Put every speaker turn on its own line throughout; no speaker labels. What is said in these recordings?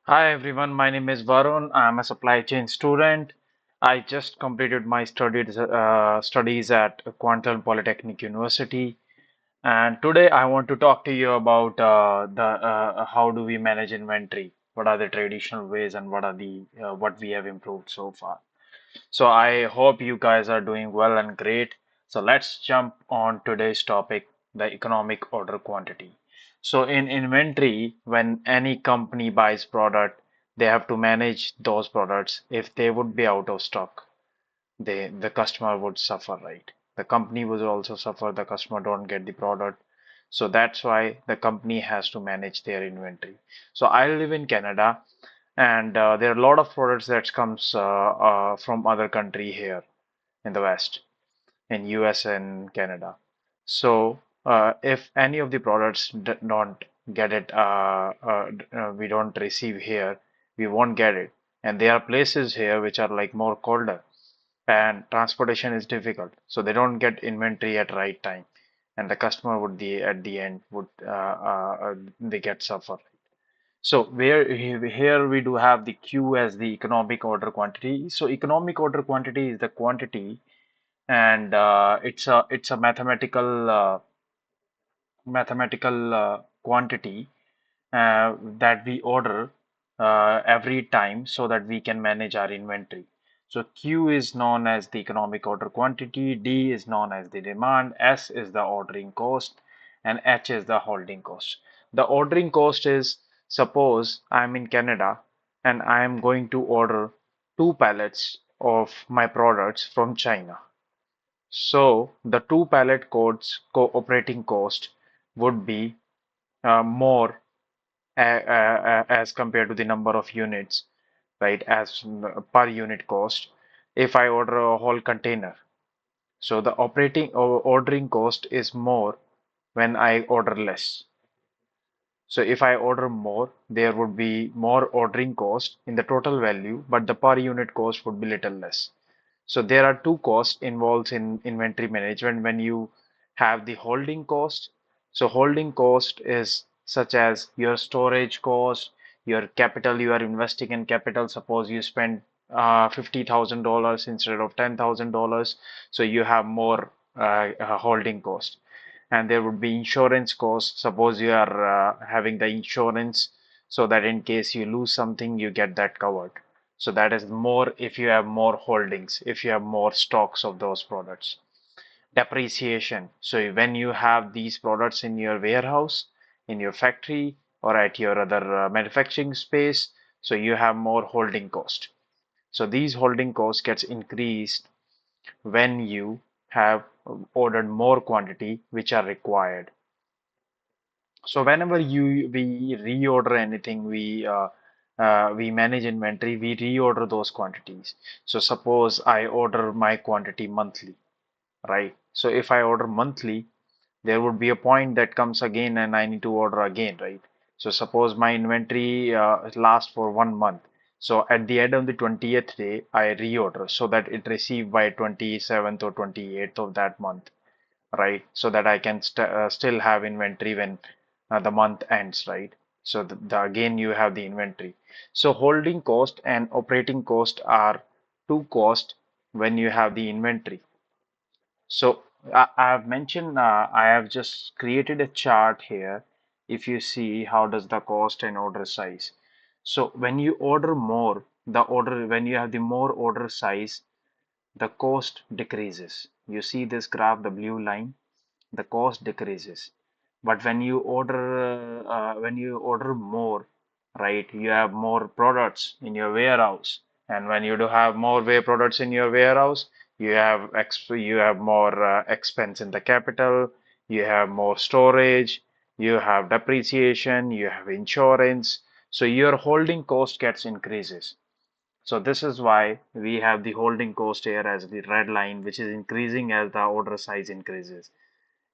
Hi everyone, my name is Varun. I'm a supply chain student. I just completed my studies at Quantum Polytechnic University, and today I want to talk to you about the how do we manage inventory? What are the traditional ways, and what we have improved so far? So I hope you guys are doing well and great. So let's jump on today's topic, the economic order quantity. So in inventory, when any company buys product, they have to manage those products. If they would be out of stock, the customer would suffer, right? The company would also suffer, the customer don't get the product. So that's why the company has to manage their inventory. So I live in Canada, and there are a lot of products that comes from other country here in the West, in US and Canada. So if any of the products don't get it, we don't receive here, we won't get it. And there are places here which are like more colder, and transportation is difficult, so they don't get inventory at right time, and the customer would the at the end would they get suffer. So here we do have the Q as the economic order quantity. So economic order quantity is the quantity, and it's a mathematical quantity that we order every time so that we can manage our inventory. So Q is known as the economic order quantity, D is known as the demand, S is the ordering cost, and H is the holding cost. The ordering cost is, suppose I'm in Canada and I am going to order 2 pallets of my products from China. So the 2 pallet codes operating cost would be more as compared to the number of units, right, as per unit cost if I order a whole container. So the operating or ordering cost is more when I order less. So if I order more, there would be more ordering cost in the total value, but the per unit cost would be little less. So there are two costs involved in inventory management when you have the holding cost. So holding cost is such as your storage cost, your capital you are investing in capital. Suppose you spend $50,000 instead of $10,000, so you have more holding cost. And there would be insurance cost. Suppose you are having the insurance so that in case you lose something, you get that covered. So that is more if you have more holdings, if you have more stocks of those products. Depreciation. So when you have these products in your warehouse, in your factory, or at your other manufacturing space, so you have more holding cost. So these holding costs gets increased when you have ordered more quantity which are required. So whenever we reorder anything, we manage inventory, we reorder those quantities. So suppose I order my quantity monthly, right? So if I order monthly, there would be a point that comes again and I need to order again, right? So suppose my inventory lasts for 1 month. So at the end of the 20th day, I reorder so that it received by 27th or 28th of that month, right? So that I can still have inventory when the month ends, right? So again you have the inventory. So holding cost and operating cost are two costs when you have the inventory. So I have mentioned, I have just created a chart here. If you see how does the cost and order size. So when you order more, when you have the more order size, the cost decreases. You see this graph, the blue line, the cost decreases. But when you order more, right, you have more products in your warehouse, and when you do have more way products in your warehouse, you have more expense in the capital, you have more storage, you have depreciation, you have insurance, so your holding cost gets increases. So this is why we have the holding cost here as the red line, which is increasing as the order size increases,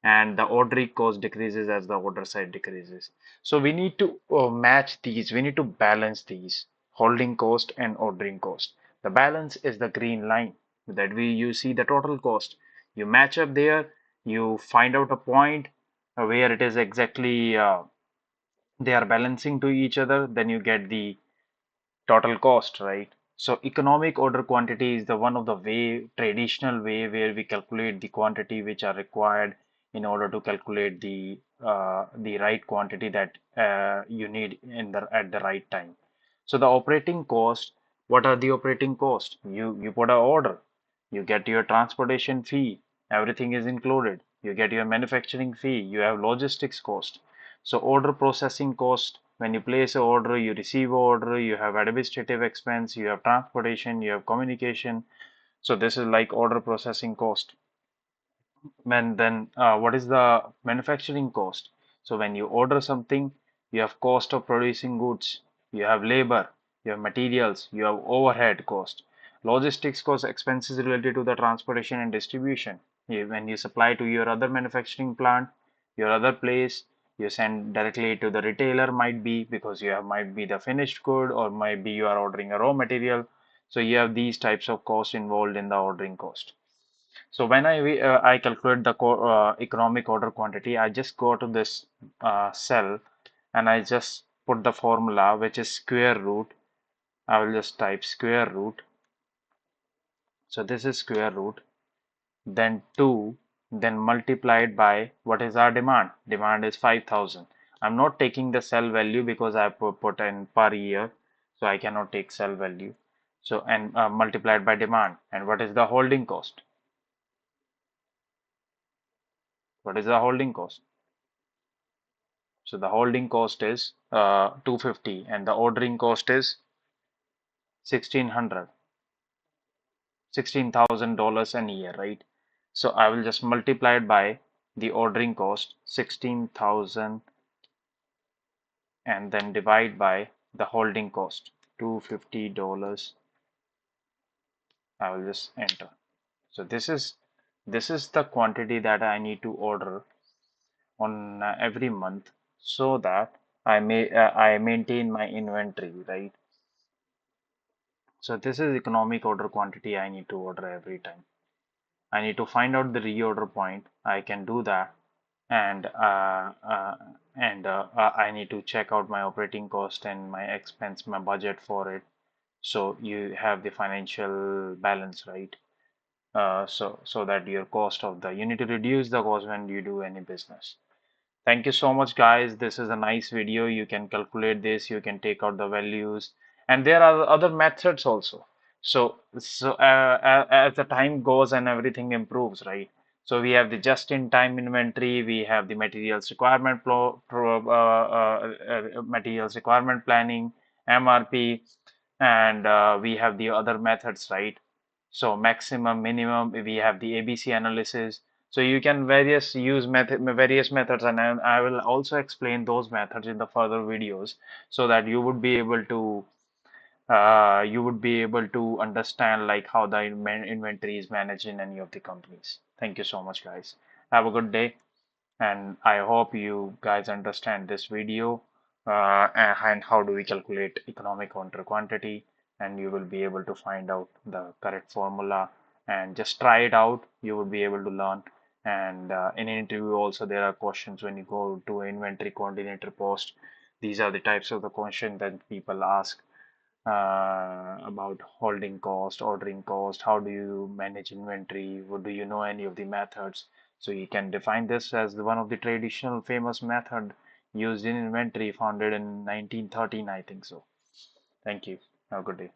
and the ordering cost decreases as the order size decreases. So we need to match these, we need to balance these holding cost and ordering cost. The balance is the green line that we you see the total cost. You match up there, you find out a point where it is exactly they are balancing to each other, then you get the total cost, right? So economic order quantity is the one of the traditional way where we calculate the quantity which are required in order to calculate the right quantity that you need in the at the right time. So the operating cost, what are the operating costs? You put a order, you get your transportation fee, everything is included. You get your manufacturing fee, you have logistics cost. So order processing cost, when you place an order, you receive an order, you have administrative expense, you have transportation, you have communication. So this is like order processing cost. And then what is the manufacturing cost? So when you order something, you have cost of producing goods, you have labor, you have materials, you have overhead cost. Logistics cost, expenses related to the transportation and distribution. When you supply to your other manufacturing plant, your other place, you send directly to the retailer, might be because you have might be the finished good, or might be you are ordering a raw material. So you have these types of costs involved in the ordering cost. So when I calculate the economic order quantity, I just go to this cell and I just put the formula, which is square root. I will just type square root. So this is square root, then 2, then multiplied by what is our demand. Demand is 5,000. I'm not taking the cell value because I put in per year, so I cannot take cell value. So and multiplied by demand. And what is the holding cost? What is the holding cost? So the holding cost is 250 and the ordering cost is 1600, $16,000 a year, right? So I will just multiply it by the ordering cost 16,000 and then divide by the holding cost $250. I will just enter. So this is the quantity that I need to order on every month so that I maintain my inventory, right? So this is economic order quantity I need to order every time. I need to find out the reorder point. I can do that, and I need to check out my operating cost and my expense, my budget for it. So you have the financial balance, right? So that your cost of the you need to reduce the cost when you do any business. Thank you so much, guys. This is a nice video. You can calculate this, you can take out the values, and there are other methods also. So as the time goes and everything improves, right? So we have the just-in-time inventory, we have the materials requirement planning, MRP, and we have the other methods, right? So maximum, minimum, we have the ABC analysis. So you can various methods, and I will also explain those methods in the further videos so that you would be able to understand like how the inventory is managed in any of the companies. Thank you so much, guys. Have a good day, and I hope you guys understand this video and how do we calculate economic counter quantity, and you will be able to find out the correct formula and just try it out. You will be able to learn. And in an interview also there are questions when you go to inventory coordinator post. These are the types of the questions that people ask about holding cost, ordering cost, how do you manage inventory, what do you know any of the methods. So you can define this as one of the traditional famous method used in inventory founded in 1913, I think so. Thank you. Have a good day.